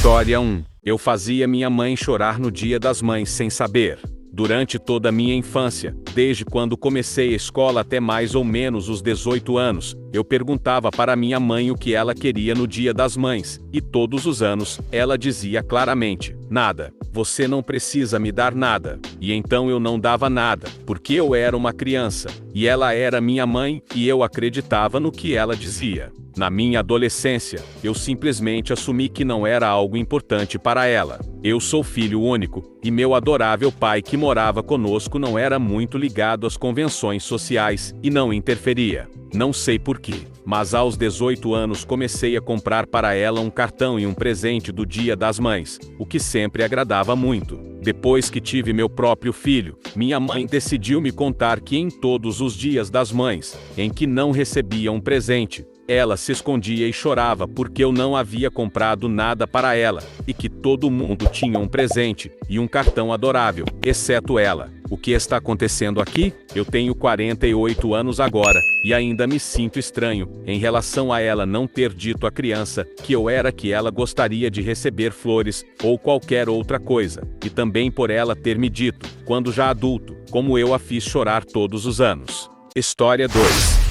História 1. Eu fazia minha mãe chorar no Dia das Mães sem saber. Durante toda a minha infância, desde quando comecei a escola até mais ou menos os 18 anos, eu perguntava para minha mãe o que ela queria no Dia das Mães, e todos os anos, ela dizia claramente: nada, você não precisa me dar nada. E então eu não dava nada, porque eu era uma criança, e ela era minha mãe, e eu acreditava no que ela dizia. Na minha adolescência, eu simplesmente assumi que não era algo importante para ela. Eu sou filho único, e meu adorável pai que morava conosco não era muito ligado às convenções sociais, e não interferia. Não sei porquê, mas aos 18 anos comecei a comprar para ela um cartão e um presente do Dia das Mães, o que sempre agradava muito. Depois que tive meu próprio filho, minha mãe decidiu me contar que em todos os dias das mães, em que não recebia um presente, ela se escondia e chorava porque eu não havia comprado nada para ela, e que todo mundo tinha um presente e um cartão adorável, exceto ela. O que está acontecendo aqui? Eu tenho 48 anos agora, e ainda me sinto estranho em relação a ela não ter dito à criança que eu era que ela gostaria de receber flores, ou qualquer outra coisa, e também por ela ter me dito, quando já adulto, como eu a fiz chorar todos os anos. História 2.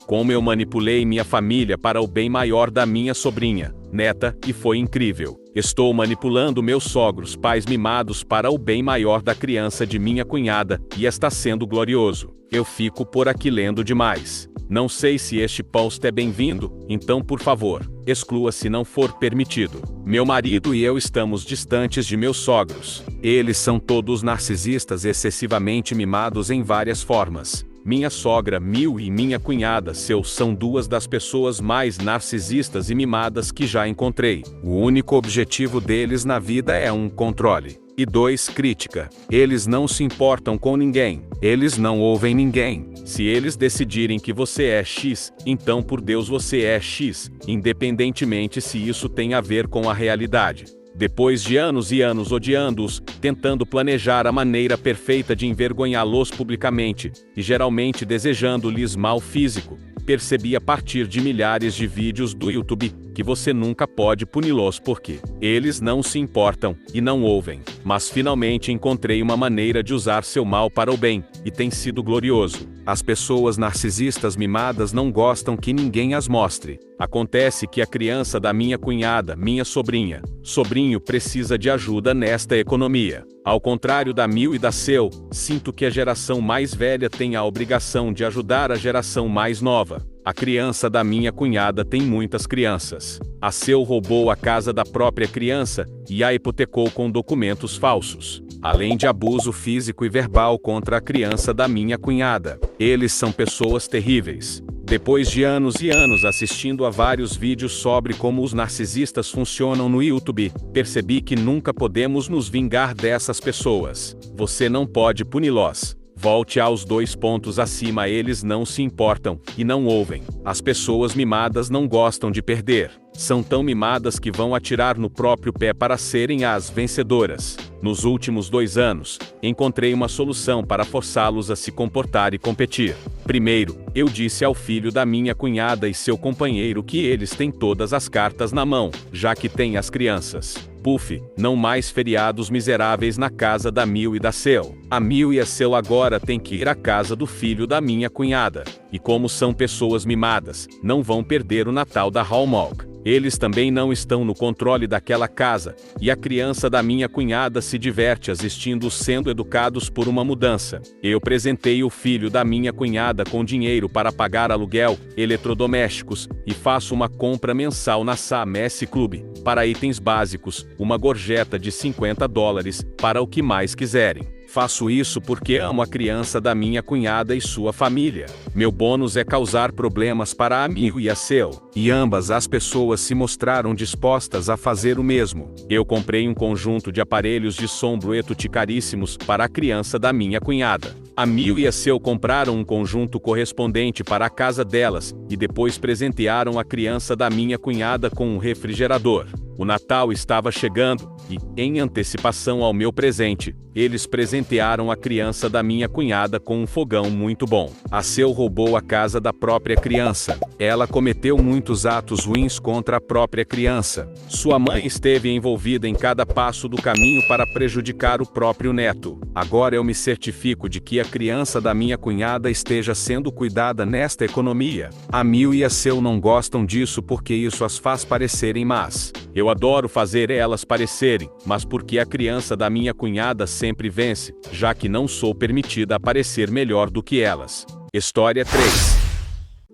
Como eu manipulei minha família para o bem maior da minha sobrinha, neta, e foi incrível. Estou manipulando meus sogros, pais mimados para o bem maior da criança de minha cunhada, e está sendo glorioso. Eu fico por aqui lendo demais. Não sei se este post é bem-vindo, então por favor, exclua se não for permitido. Meu marido e eu estamos distantes de meus sogros. Eles são todos narcisistas excessivamente mimados em várias formas. Minha sogra Mil e minha cunhada Seu são duas das pessoas mais narcisistas e mimadas que já encontrei. O único objetivo deles na vida é um controle. E 2. Crítica. Eles não se importam com ninguém. Eles não ouvem ninguém. Se eles decidirem que você é X, então por Deus você é X, independentemente se isso tem a ver com a realidade. Depois de anos e anos odiando-os, tentando planejar a maneira perfeita de envergonhá-los publicamente, e geralmente desejando-lhes mal físico, percebi a partir de milhares de vídeos do YouTube que você nunca pode puni-los porque eles não se importam e não ouvem. Mas finalmente encontrei uma maneira de usar seu mal para o bem, e tem sido glorioso. As pessoas narcisistas mimadas não gostam que ninguém as mostre. Acontece que a criança da minha cunhada, minha sobrinho precisa de ajuda nesta economia. Ao contrário da Mil e da Seu, sinto que a geração mais velha tem a obrigação de ajudar a geração mais nova. A criança da minha cunhada tem muitas crianças. A Seu roubou a casa da própria criança e a hipotecou com documentos falsos, além de abuso físico e verbal contra a criança da minha cunhada. Eles são pessoas terríveis. Depois de anos e anos assistindo a vários vídeos sobre como os narcisistas funcionam no YouTube, percebi que nunca podemos nos vingar dessas pessoas. Você não pode puni-los. Volte aos 2 pontos acima. Eles não se importam e não ouvem. As pessoas mimadas não gostam de perder. São tão mimadas que vão atirar no próprio pé para serem as vencedoras. Nos últimos 2 anos, encontrei uma solução para forçá-los a se comportar e competir. Primeiro, eu disse ao filho da minha cunhada e seu companheiro que eles têm todas as cartas na mão, já que têm as crianças. Puff, não mais feriados miseráveis na casa da Mil e da Seu. A Mil e a Seu agora têm que ir à casa do filho da minha cunhada. E como são pessoas mimadas, não vão perder o Natal da Hallmark. Eles também não estão no controle daquela casa, e a criança da minha cunhada se diverte assistindo-os sendo educados por uma mudança. Eu presentei o filho da minha cunhada com dinheiro para pagar aluguel, eletrodomésticos, e faço uma compra mensal na Sam's Club, para itens básicos, uma gorjeta de $50, para o que mais quiserem. Faço isso porque amo a criança da minha cunhada e sua família. Meu bônus é causar problemas para a Mil e a Seu, e ambas as pessoas se mostraram dispostas a fazer o mesmo. Eu comprei um conjunto de aparelhos de som Bluetooth caríssimos para a criança da minha cunhada. A Mil e a Seu compraram um conjunto correspondente para a casa delas, e depois presentearam a criança da minha cunhada com um refrigerador. O Natal estava chegando, e, em antecipação ao meu presente, eles presentearam a criança da minha cunhada com um fogão muito bom. A Seu roubou a casa da própria criança. Ela cometeu muitos atos ruins contra a própria criança. Sua mãe esteve envolvida em cada passo do caminho para prejudicar o próprio neto. Agora eu me certifico de que a criança da minha cunhada esteja sendo cuidada nesta economia. A Mil e a Seu não gostam disso porque isso as faz parecerem más. Eu adoro fazer elas parecerem, mas porque a criança da minha cunhada sempre vence, já que não sou permitida a parecer melhor do que elas. História 3.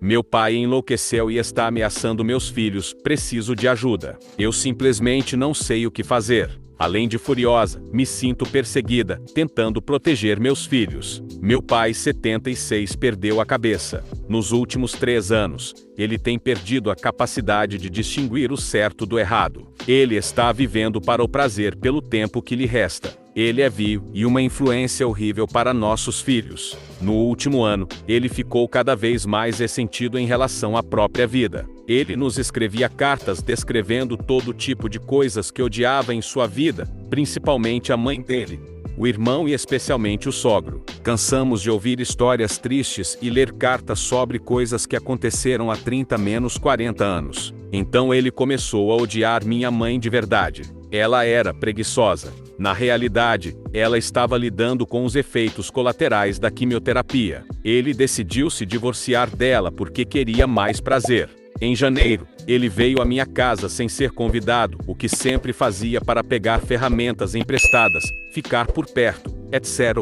Meu pai enlouqueceu e está ameaçando meus filhos, preciso de ajuda. Eu simplesmente não sei o que fazer. Além de furiosa, me sinto perseguida, tentando proteger meus filhos. Meu pai, 76, perdeu a cabeça. Nos últimos 3 anos, ele tem perdido a capacidade de distinguir o certo do errado. Ele está vivendo para o prazer pelo tempo que lhe resta. Ele é vil e uma influência horrível para nossos filhos. No último ano, ele ficou cada vez mais ressentido em relação à própria vida. Ele nos escrevia cartas descrevendo todo tipo de coisas que odiava em sua vida, principalmente a mãe dele, o irmão e especialmente o sogro. Cansamos de ouvir histórias tristes e ler cartas sobre coisas que aconteceram há 30-40 anos. Então ele começou a odiar minha mãe de verdade. Ela era preguiçosa. Na realidade, ela estava lidando com os efeitos colaterais da quimioterapia. Ele decidiu se divorciar dela porque queria mais prazer. Em janeiro, ele veio à minha casa sem ser convidado, o que sempre fazia para pegar ferramentas emprestadas, ficar por perto, etc.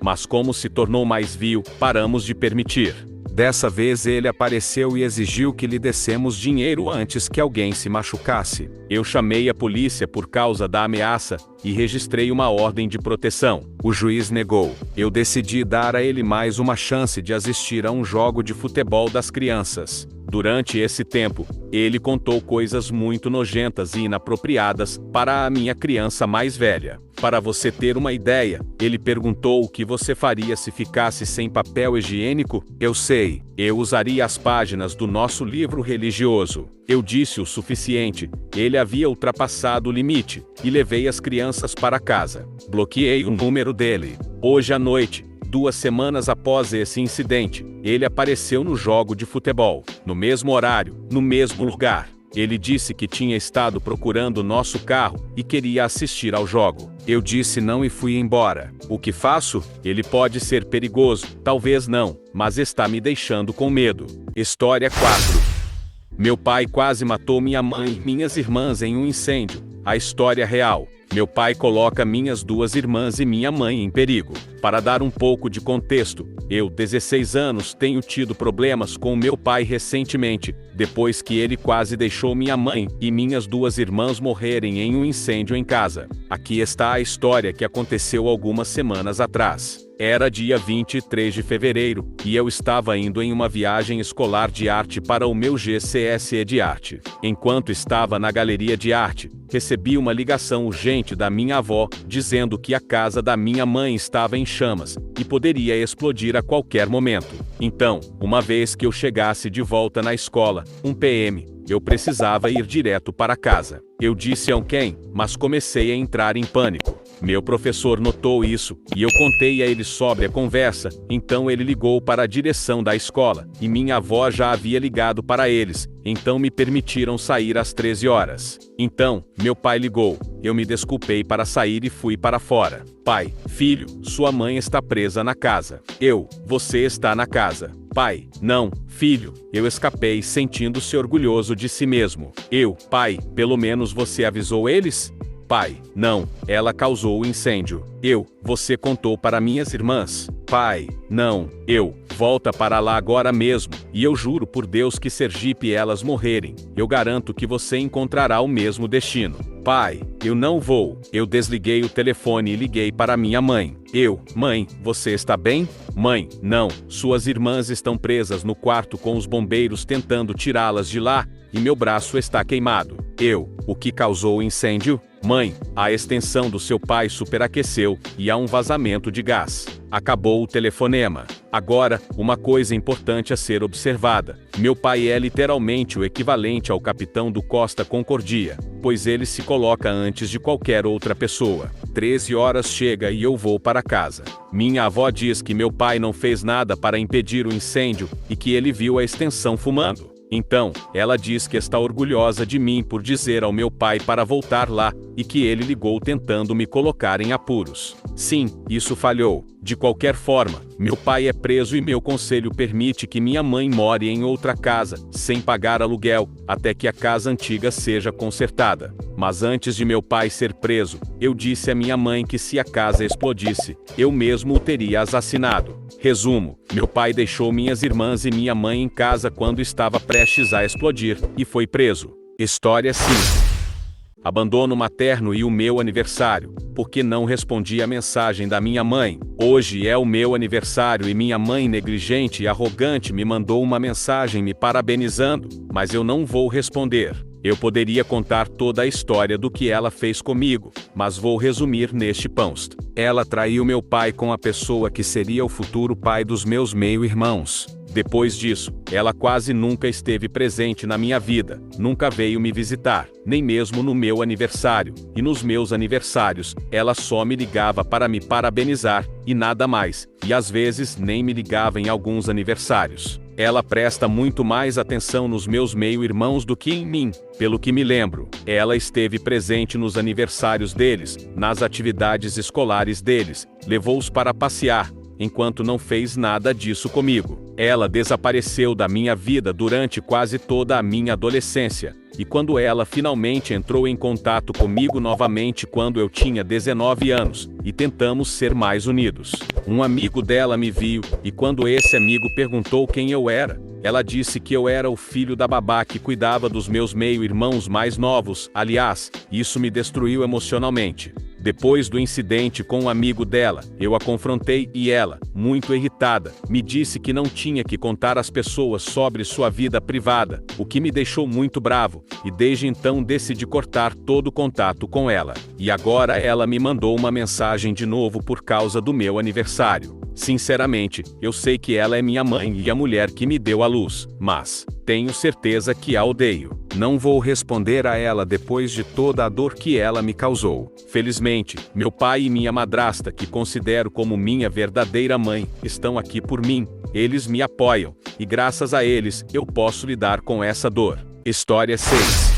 Mas como se tornou mais vil, paramos de permitir. Dessa vez ele apareceu e exigiu que lhe dessemos dinheiro antes que alguém se machucasse. Eu chamei a polícia por causa da ameaça e registrei uma ordem de proteção. O juiz negou. Eu decidi dar a ele mais uma chance de assistir a um jogo de futebol das crianças. Durante esse tempo, ele contou coisas muito nojentas e inapropriadas para a minha criança mais velha. Para você ter uma ideia, ele perguntou o que você faria se ficasse sem papel higiênico. Eu sei, eu usaria as páginas do nosso livro religioso. Eu disse o suficiente, ele havia ultrapassado o limite, e levei as crianças para casa. Bloqueei o número dele. Hoje à noite, 2 semanas após esse incidente, ele apareceu no jogo de futebol, no mesmo horário, no mesmo lugar. Ele disse que tinha estado procurando nosso carro e queria assistir ao jogo. Eu disse não e fui embora. O que faço? Ele pode ser perigoso, talvez não, mas está me deixando com medo. História 4. Meu pai quase matou minha mãe e minhas irmãs em um incêndio. A história real. Meu pai coloca minhas 2 irmãs e minha mãe em perigo. Para dar um pouco de contexto, eu, 16 anos, tenho tido problemas com meu pai recentemente, depois que ele quase deixou minha mãe e minhas 2 irmãs morrerem em um incêndio em casa. Aqui está a história que aconteceu algumas semanas atrás. Era dia 23 de fevereiro, e eu estava indo em uma viagem escolar de arte para o meu GCSE de arte. Enquanto estava na galeria de arte, recebi uma ligação urgente da minha avó, dizendo que a casa da minha mãe estava em chamas, e poderia explodir a qualquer momento. Então, uma vez que eu chegasse de volta na escola, 1 p.m., eu precisava ir direto para casa. Eu disse a quem, mas comecei a entrar em pânico. Meu professor notou isso, e eu contei a ele sobre a conversa, então ele ligou para a direção da escola, e minha avó já havia ligado para eles, então me permitiram sair às 13 horas. Então, meu pai ligou, eu me desculpei para sair e fui para fora. Pai, filho, sua mãe está presa na casa. Você está na casa. Pai, não, filho, eu escapei sentindo-se orgulhoso de si mesmo. Pai, pelo menos você avisou eles? Pai, não, ela causou o incêndio. Você contou para minhas irmãs? Pai, não, volta para lá agora mesmo, e eu juro por Deus que Sergipe elas morrerem, eu garanto que você encontrará o mesmo destino. Pai, eu não vou. Eu desliguei o telefone e liguei para minha mãe. Mãe, você está bem? Mãe, não, suas irmãs estão presas no quarto com os bombeiros tentando tirá-las de lá, e meu braço está queimado. O que causou o incêndio? Mãe, a extensão do seu pai superaqueceu, e há um vazamento de gás. Acabou o telefonema. Agora, uma coisa importante a ser observada. Meu pai é literalmente o equivalente ao capitão do Costa Concordia, pois ele se coloca antes de qualquer outra pessoa. 13 horas chega e eu vou para casa. Minha avó diz que meu pai não fez nada para impedir o incêndio e que ele viu a extensão fumando. Então, ela diz que está orgulhosa de mim por dizer ao meu pai para voltar lá, e que ele ligou tentando me colocar em apuros. Sim, isso falhou. De qualquer forma, meu pai é preso e meu conselho permite que minha mãe more em outra casa, sem pagar aluguel, até que a casa antiga seja consertada. Mas antes de meu pai ser preso, eu disse à minha mãe que se a casa explodisse, eu mesmo o teria assassinado. Resumo: meu pai deixou minhas irmãs e minha mãe em casa quando estava prestes a explodir, e foi preso. História 5. Abandono materno e o meu aniversário. Porque não respondi a mensagem da minha mãe. Hoje é o meu aniversário e minha mãe negligente e arrogante me mandou uma mensagem me parabenizando, mas eu não vou responder. Eu poderia contar toda a história do que ela fez comigo, mas vou resumir neste post. Ela traiu meu pai com a pessoa que seria o futuro pai dos meus meio-irmãos. Depois disso, ela quase nunca esteve presente na minha vida, nunca veio me visitar, nem mesmo no meu aniversário, e nos meus aniversários, ela só me ligava para me parabenizar, e nada mais, e às vezes nem me ligava em alguns aniversários. Ela presta muito mais atenção nos meus meio-irmãos do que em mim, pelo que me lembro. Ela esteve presente nos aniversários deles, nas atividades escolares deles, levou-os para passear, enquanto não fez nada disso comigo. Ela desapareceu da minha vida durante quase toda a minha adolescência, e quando ela finalmente entrou em contato comigo novamente quando eu tinha 19 anos, e tentamos ser mais unidos. Um amigo dela me viu, e quando esse amigo perguntou quem eu era, ela disse que eu era o filho da babá que cuidava dos meus meio-irmãos mais novos. Aliás, isso me destruiu emocionalmente. Depois do incidente com um amigo dela, eu a confrontei e ela, muito irritada, me disse que não tinha que contar às pessoas sobre sua vida privada, o que me deixou muito bravo, e desde então decidi cortar todo o contato com ela. E agora ela me mandou uma mensagem de novo por causa do meu aniversário. Sinceramente, eu sei que ela é minha mãe e a mulher que me deu à luz, mas tenho certeza que a odeio. Não vou responder a ela depois de toda a dor que ela me causou. Felizmente, meu pai e minha madrasta, que considero como minha verdadeira mãe, estão aqui por mim. Eles me apoiam, e graças a eles, eu posso lidar com essa dor. História 6.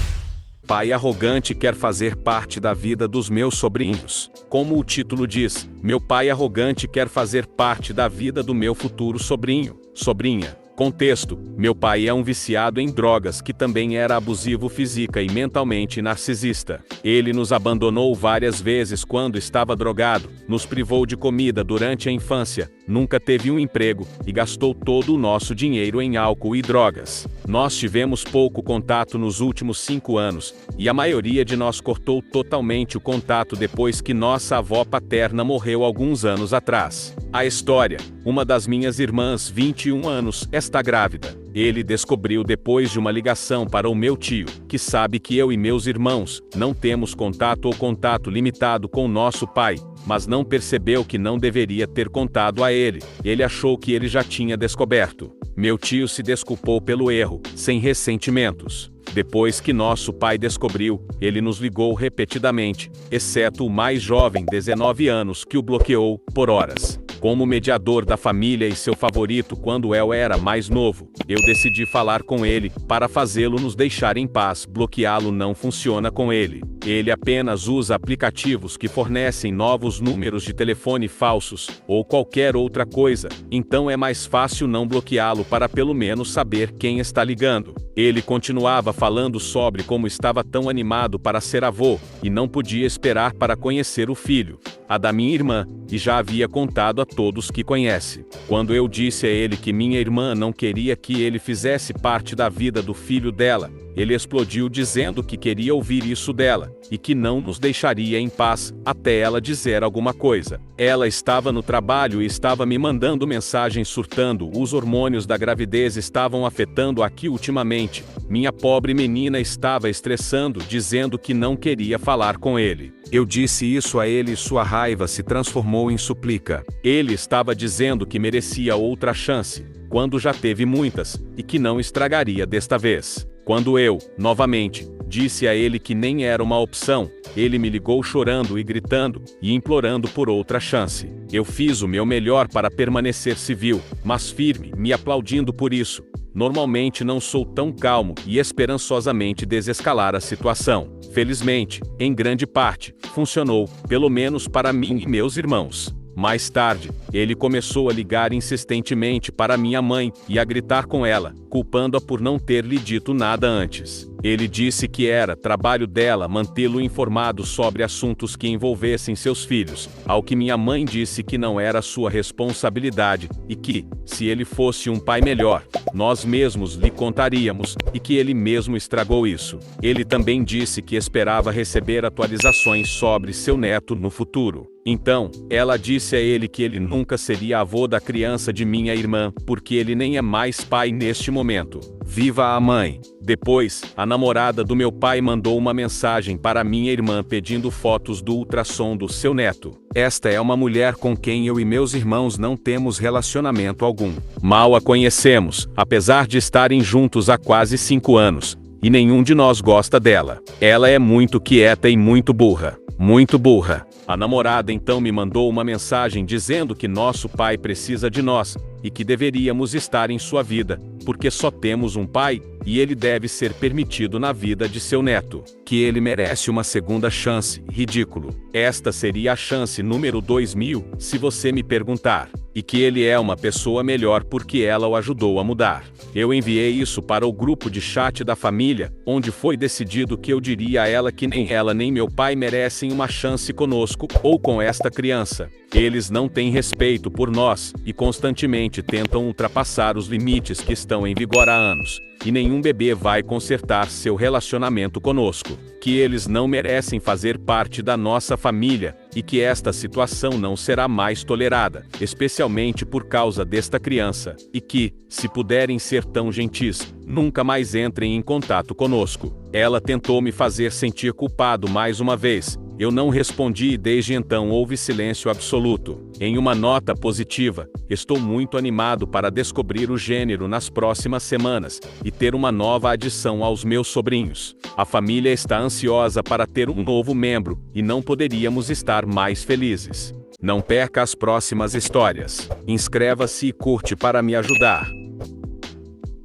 Pai arrogante quer fazer parte da vida dos meus sobrinhos. Como o título diz, meu pai arrogante quer fazer parte da vida do meu futuro sobrinho, sobrinha. Contexto: meu pai é um viciado em drogas que também era abusivo física e mentalmente narcisista. Ele nos abandonou várias vezes quando estava drogado, nos privou de comida durante a infância, nunca teve um emprego e gastou todo o nosso dinheiro em álcool e drogas. Nós tivemos pouco contato nos últimos 5 anos, e a maioria de nós cortou totalmente o contato depois que nossa avó paterna morreu alguns anos atrás. A história: uma das minhas irmãs, 21 anos, está grávida. Ele descobriu depois de uma ligação para o meu tio, que sabe que eu e meus irmãos não temos contato ou contato limitado com nosso pai, mas não percebeu que não deveria ter contado a ele. Ele achou que ele já tinha descoberto. Meu tio se desculpou pelo erro, sem ressentimentos. Depois que nosso pai descobriu, ele nos ligou repetidamente, exceto o mais jovem, 19 anos, que o bloqueou por horas. Como mediador da família e seu favorito quando eu era mais novo, eu decidi falar com ele, para fazê-lo nos deixar em paz. Bloqueá-lo não funciona com ele. Ele apenas usa aplicativos que fornecem novos números de telefone falsos, ou qualquer outra coisa, então é mais fácil não bloqueá-lo para pelo menos saber quem está ligando. Ele continuava falando sobre como estava tão animado para ser avô, e não podia esperar para conhecer o filho, a da minha irmã, e já havia contado a todos que conhece. Quando eu disse a ele que minha irmã não queria que ele fizesse parte da vida do filho dela, ele explodiu dizendo que queria ouvir isso dela, e que não nos deixaria em paz, até ela dizer alguma coisa. Ela estava no trabalho e estava me mandando mensagens surtando, os hormônios da gravidez estavam afetando aqui ultimamente. Minha pobre menina estava estressando, dizendo que não queria falar com ele. Eu disse isso a ele e sua raiva se transformou em súplica. Ele estava dizendo que merecia outra chance, quando já teve muitas, e que não estragaria desta vez. Quando eu, novamente, disse a ele que nem era uma opção, ele me ligou chorando e gritando, e implorando por outra chance. Eu fiz o meu melhor para permanecer civil, mas firme, me aplaudindo por isso. Normalmente não sou tão calmo e esperançosamente desescalar a situação. Felizmente, em grande parte, funcionou, pelo menos para mim e meus irmãos. Mais tarde, ele começou a ligar insistentemente para minha mãe e a gritar com ela, culpando-a por não ter lhe dito nada antes. Ele disse que era trabalho dela mantê-lo informado sobre assuntos que envolvessem seus filhos, ao que minha mãe disse que não era sua responsabilidade e que, se ele fosse um pai melhor, nós mesmos lhe contaríamos, e que ele mesmo estragou isso. Ele também disse que esperava receber atualizações sobre seu neto no futuro. Então, ela disse a ele que ele nunca seria avô da criança de minha irmã, porque ele nem é mais pai neste momento. Viva a mãe! Depois, a namorada do meu pai mandou uma mensagem para minha irmã pedindo fotos do ultrassom do seu neto. Esta é uma mulher com quem eu e meus irmãos não temos relacionamento algum. Mal a conhecemos, apesar de estarem juntos há quase 5 anos, e nenhum de nós gosta dela. Ela é muito quieta e muito burra. Muito burra. A namorada então me mandou uma mensagem dizendo que nosso pai precisa de nós, e que deveríamos estar em sua vida, porque só temos um pai, e ele deve ser permitido na vida de seu neto. Que ele merece uma segunda chance. Ridículo. Esta seria a chance número 2000, se você me perguntar. E que ele é uma pessoa melhor porque ela o ajudou a mudar. Eu enviei isso para o grupo de chat da família, onde foi decidido que eu diria a ela que nem ela nem meu pai merecem uma chance conosco, ou com esta criança. Eles não têm respeito por nós, e constantemente tentam ultrapassar os limites que estão em vigor há anos. E nenhum bebê vai consertar seu relacionamento conosco. Que eles não merecem fazer parte da nossa família, e que esta situação não será mais tolerada, especialmente por causa desta criança, e que, se puderem ser tão gentis, nunca mais entrem em contato conosco. Ela tentou me fazer sentir culpado mais uma vez. Eu não respondi e desde então houve silêncio absoluto. Em uma nota positiva, estou muito animado para descobrir o gênero nas próximas semanas e ter uma nova adição aos meus sobrinhos. A família está ansiosa para ter um novo membro e não poderíamos estar mais felizes. Não perca as próximas histórias. Inscreva-se e curte para me ajudar.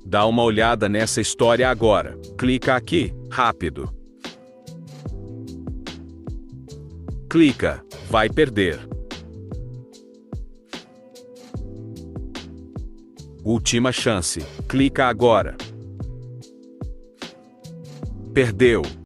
Dá uma olhada nessa história agora. Clica aqui, rápido. Clica, vai perder. Última chance, clica agora. Perdeu.